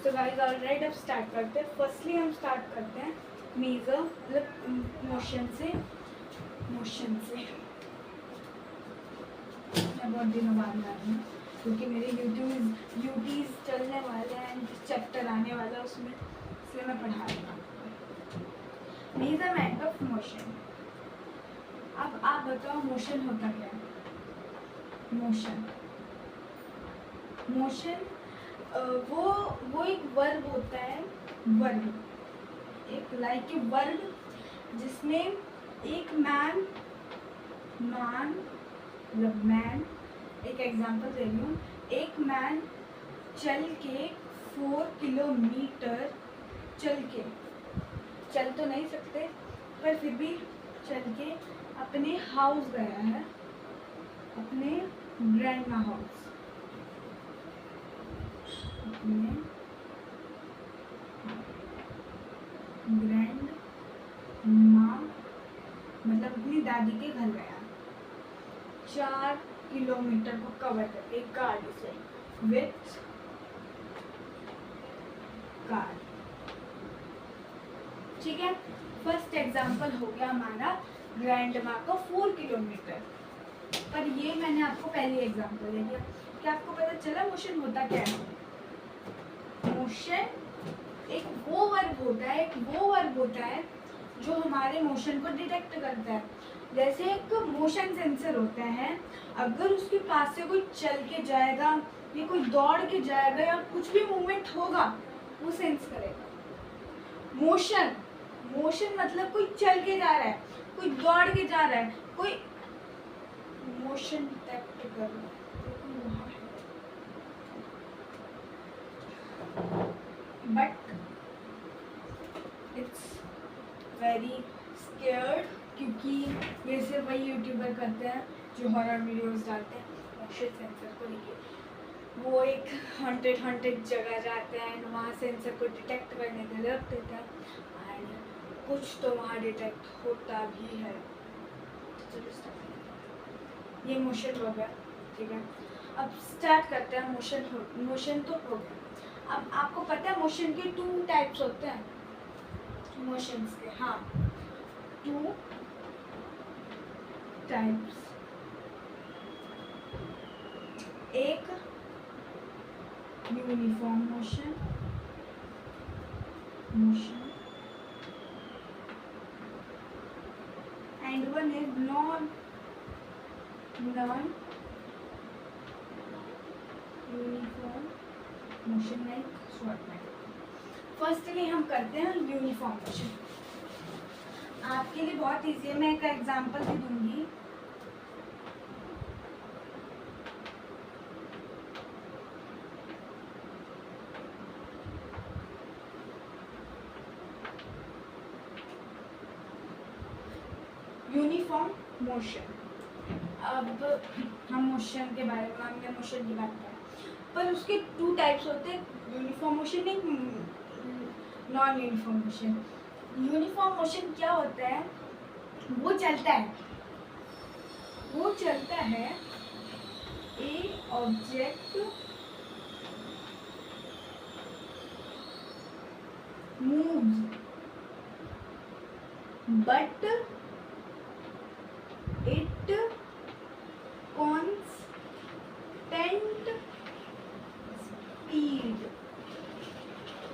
तो guys alright, अब start करते हैं। फर्स्टली हम स्टार्ट करते हैं मेजर मतलब मोशन से। मैं बहुत दिनों बाद ला रही हूँ क्योंकि मेरे यूटीज चलने वाले हैं, चैप्टर आने वाला है उसमें, इसलिए मैं पढ़ा रही हूँ। Measurement of motion. अब आप बताओ मोशन होता क्या है? मोशन वो एक वर्ब होता है, वर्ब एक लाइक ए वर्ब जिसमें एक मैन एक एग्जांपल दे रही हूँ। एक मैन चल के 4 किलोमीटर चल तो नहीं सकते पर फिर भी चल के अपने हाउस गया है, अपने ग्रैंडमा हाउस, ग्रैंडमा मतलब अपनी दादी के घर गया, 4 किलोमीटर को कवर करके एक गाड़ी से, विथ कार। ठीक है, फर्स्ट एग्जांपल हो गया हमारा ग्रैंडमा का 4 किलोमीटर। पर ये मैंने आपको पहली एग्जांपल दे दिया। क्या आपको पता चला मोशन होता क्या है? मोशन एक वो वर्ब होता है जो हमारे मोशन को डिटेक्ट करता है। जैसे एक मोशन सेंसर होता है, अगर उसके पास से कोई चल के जाएगा या कोई दौड़ के जाएगा या कुछ भी मूवमेंट होगा वो सेंस करेगा। मोशन मतलब कोई चल के जा रहा है, कोई दौड़ के जा रहा है, कोई मोशन डिटेक्ट कर रहा है। बट इट्स वेरी स्केयर्ड क्योंकि ये सिर्फ वही यूट्यूबर करते हैं जो हॉरर वीडियोस डालते हैं मोशन सेंसर को लेके। वो एक हॉन्टेड जगह जाते हैं, वहाँ सेंसर को डिटेक्ट करने के लिए रख देते हैं एंड कुछ तो वहाँ डिटेक्ट होता भी है। ये मोशन हो गया, ठीक है। अब स्टार्ट करते हैं। मोशन तो हो गया। अब आपको पता है मोशन के 2 टाइप्स होते हैं मोशंस के। हाँ, 2 टाइप्स। एक uniform motion and one is non uniform motion like short में। फर्स्टली हम करते हैं यूनिफॉर्म मोशन। आपके लिए बहुत इजी है, मैं एक एग्जांपल भी दूंगी। Uniform motion. अब हम मोशन के बारे में, हमने मोशन की बात करें, पर उसके 2 टाइप्स होते हैं, यूनिफॉर्म मोशन एक non uniform motion. Uniform motion क्या होता है? वो चलता है ए object moves but it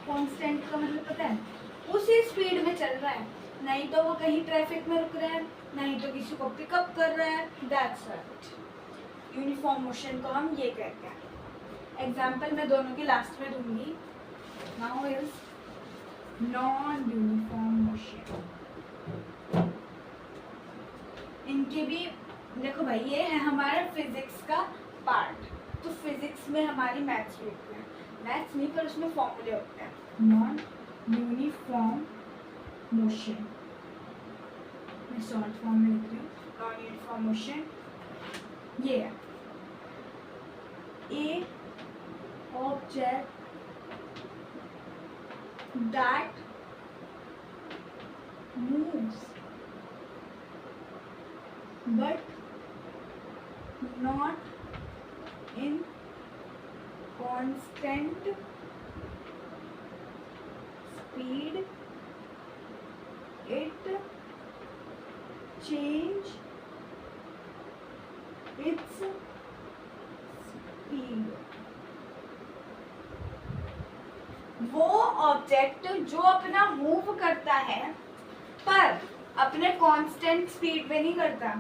constant का मतलब पता है? उसी स्पीड में चल रहा है, नहीं तो वो कहीं ट्रैफिक में रुक रहा है, नहीं तो किसी को पिकअप कर रहा है। दैट्स राइट, यूनिफॉर्म मोशन को हम ये कहते हैं। एग्जाम्पल मैं दोनों की लास्ट में दूंगी। Now is non uniform motion. इनके भी देखो भाई, ये है हमारा फिजिक्स का पार्ट। तो फिजिक्स में हमारी मैथ्स भी होती है, मैथ्स नहीं पर उसमें फॉर्मूले होते हैं। नॉन यूनिफॉर्म मोशन, मैं शॉर्ट फॉर्म में लिख रही हूँ। नॉन यूनिफॉर्म मोशन ये है, ए object that moves but not in constant speed, it change its speed. वो ऑब्जेक्ट जो अपना मूव करता है पर अपने कांस्टेंट स्पीड पे नहीं करता,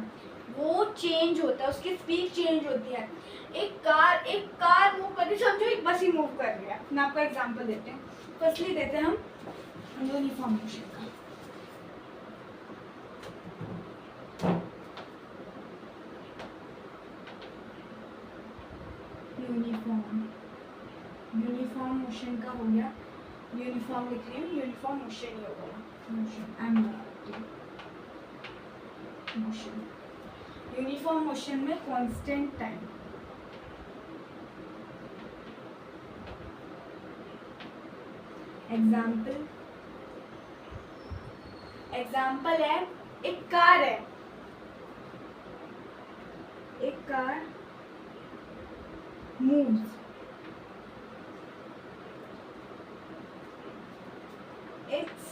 वो चेंज होता है, उसकी स्पीड चेंज होती है। एक कार मूव कर रही, समझो एक बस ही मूव कर रही है। मैं आपको एग्जांपल देते हैं, फर्स्टली देते हैं हम यूनिफॉर्म मोशन का। यूनिफॉर्म मोशन का हो गया, यूनिफॉर्म लिख रही हूँ, यूनिफॉर्म मोशन ही होगा, मोशन मोशन। यूनिफॉर्म मोशन में कांस्टेंट टाइम, एग्जाम्पल है, एक कार है, एक car moves, its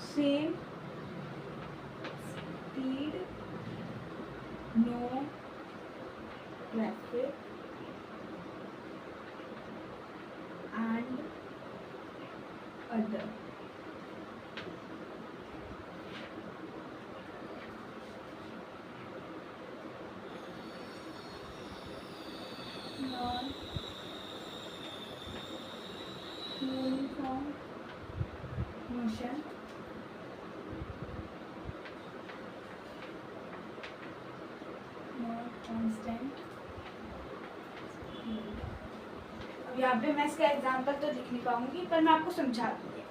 same speed, no traffic and other. Non-uniform motion not constant speed. अब यहाँ पे मैं इसका एग्जांपल तो लिख नहीं पाऊंगी, पर मैं आपको समझा दूंगी।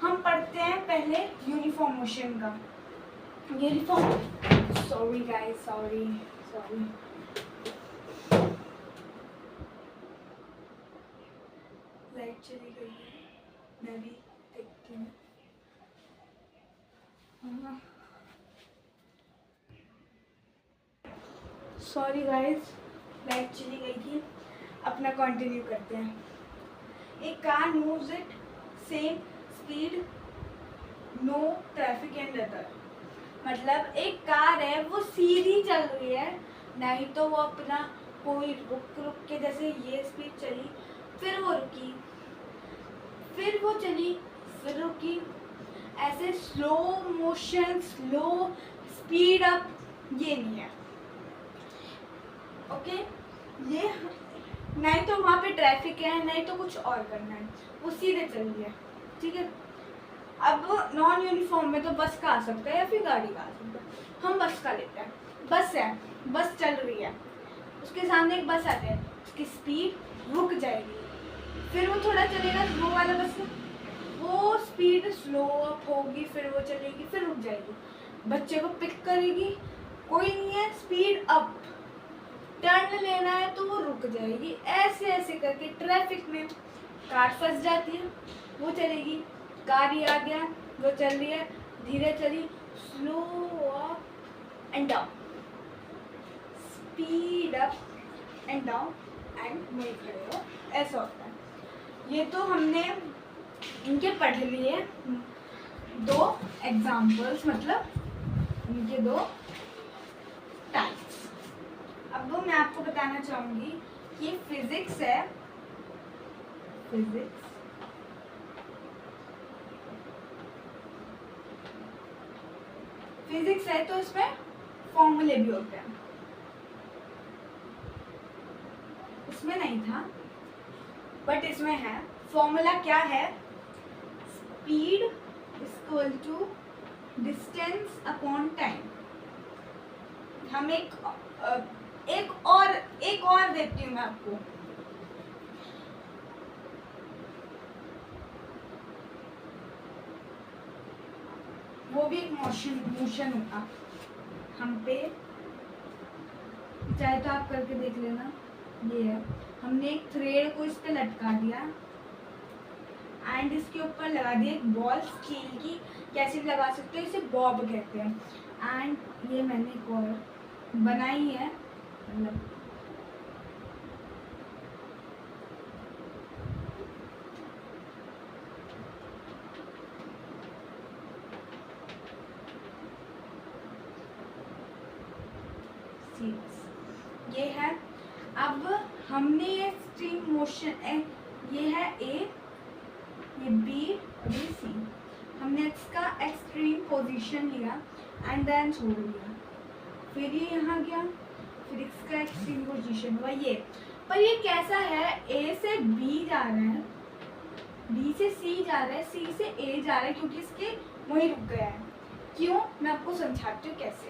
हम पढ़ते हैं पहले यूनिफॉर्म मोशन का। Uniform, sorry guys, sorry light चली गई है, मैं भी देखती हूँ। सॉरी गाइस, लाइट चली गई थी, अपना कंटिन्यू करते हैं। एक car moves it same speed, no traffic and other. मतलब एक कार है, वो सीधी चल रही है, नहीं तो वो अपना कोई रुक के, जैसे ये स्पीड चली, फिर वो रुकी, फिर वो चली, फिर रुकी, ऐसे slow motion, slow speed up ये नहीं है। ओके, ये नहीं तो वहाँ पे ट्रैफिक है, नहीं तो कुछ और करना है, वो सीधे चल रही है, ठीक है। अब नॉन यूनिफॉर्म में तो बस का आ सकता है या फिर गाड़ी का आ सकता है। हम बस का लेते हैं। बस है, बस चल रही है, उसके सामने एक बस आती है, उसकी स्पीड रुक जाएगी, फिर वो थोड़ा चलेगा, वो वाला बस वो स्पीड स्लो अप होगी, फिर वो चलेगी, फिर रुक जाएगी, बच्चे को पिक करेगी, कोई नहीं है, स्पीड अप, टर्न लेना है तो वो रुक जाएगी। ऐसे ऐसे करके ट्रैफिक में कार फंस जाती है, वो चलेगी, कार ही आ गया, वो चल रही है, धीरे चली, slow up and down, speed up and down and वहीं खड़े हो, ऐसा होता है। ये तो हमने इनके पढ़ लिए दो एग्जाम्पल्स, मतलब इनके दो टाइप्स। अब मैं आपको बताना चाहूँगी कि फिजिक्स है, फिजिक्स है तो इसमें फॉर्मूले भी होते हैं, उसमें नहीं था बट इसमें है। फॉर्मूला क्या है? Speed equal to distance upon time. हम एक और देती हूँ मैं आपको। वो भी एक मोशन होगा हम पे, चाहे तो आप करके देख लेना। ये है, हमने एक थ्रेड को इस पे लटका दिया एंड इसके ऊपर लगा दिया एक बॉल स्टील की, कैसे भी लगा सकते हो, इसे बॉब कहते हैं। एंड ये मैंने एक और बनाई है, मतलब ये है। अब हमने ये स्ट्रीम मोशन, ये है ए, ये बी और ये सी, हमने इसका एक्सट्रीम पोजीशन लिया एंड देन छोड़ दिया, फिर ये यहाँ गया, फिर इसका एक्सट्रीम पोजीशन हुआ ये। पर ये कैसा है, ए से बी जा रहा है, बी से सी जा रहा है, सी से ए जा रहा है, क्योंकि इसके वहीं रुक गया है। क्यों, मैं आपको समझाती हूँ कैसे।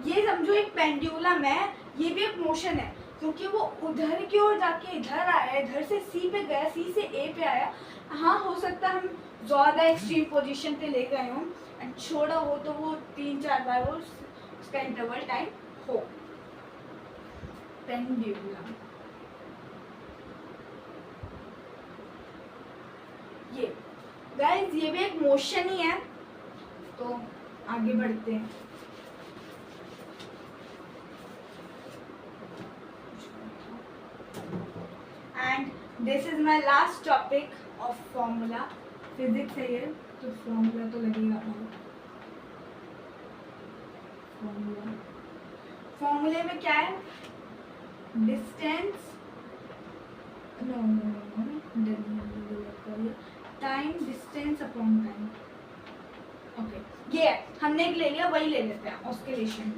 ये समझो एक पेंडुलम है, ये भी एक मोशन है, क्योंकि वो उधर की ओर जाके इधर आया, इधर से सी पे गया, सी से ए पे आया। हाँ, हो सकता है हम ज़्यादा एक्सट्रीम पोजीशन पे ले गए हों एंड छोड़ा हो तो वो 3-4 बार वो उसका इंटरवल टाइम हो। पेंडुलम ये गाइस, ये भी एक मोशन ही है। तो आगे बढ़ते हैं। And this is my last topic of formula. Physics है ये, तो फॉर्मूला तो लगेगा। फॉर्मूले में क्या है, distance, time, distance upon time. Okay, ये है, हमने एक ले लिया, वही ले लेते हैं। ऑस्किलेशन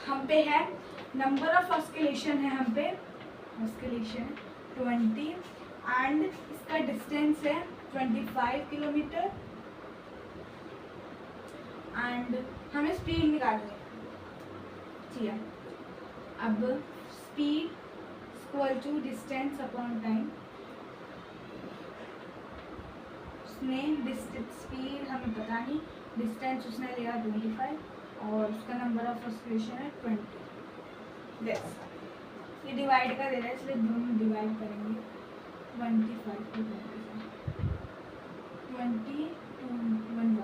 हम पे है, नंबर ऑफ ऑस्किलेशन है हम पे, ऑस्किलेशन 20 एंड इसका डिस्टेंस है 25 किलोमीटर एंड हमें स्पीड निकालनी है। ठीक है, अब speed equal to distance upon time. उसने स्पीड हमें पता नहीं, डिस्टेंस उसने लिया 25 और उसका नंबर ऑफ ऑस्किलेशन है 20। यस, ये डिवाइड का दे रहा है, इसलिए दोनों डिवाइड करेंगे। 25 to 20 to 1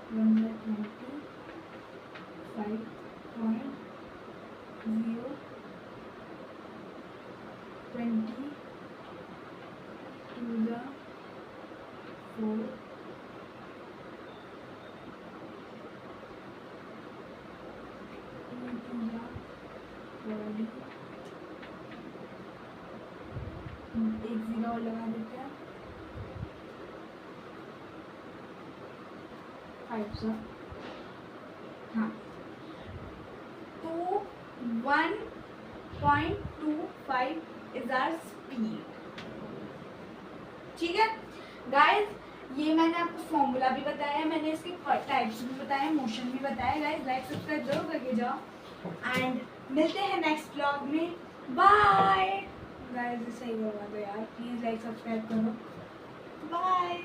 25.0 20 to the 4 to the body, एक 0 और लगा देते हैं, 5 सौ, हाँ, तो 1.25 इज आवर स्पीड। ठीक है गाइस, ये मैंने आपको फॉर्मूला भी बताया, मैंने इसके टाइप्स भी बताए, मोशन भी बताया। गाइस लाइक सब्सक्राइब जरूर करके जाओ एंड मिलते हैं नेक्स्ट व्लॉग में। बाय गाइस, सही करवा दो यार, प्लीज लाइक सब्सक्राइब करो। बाय।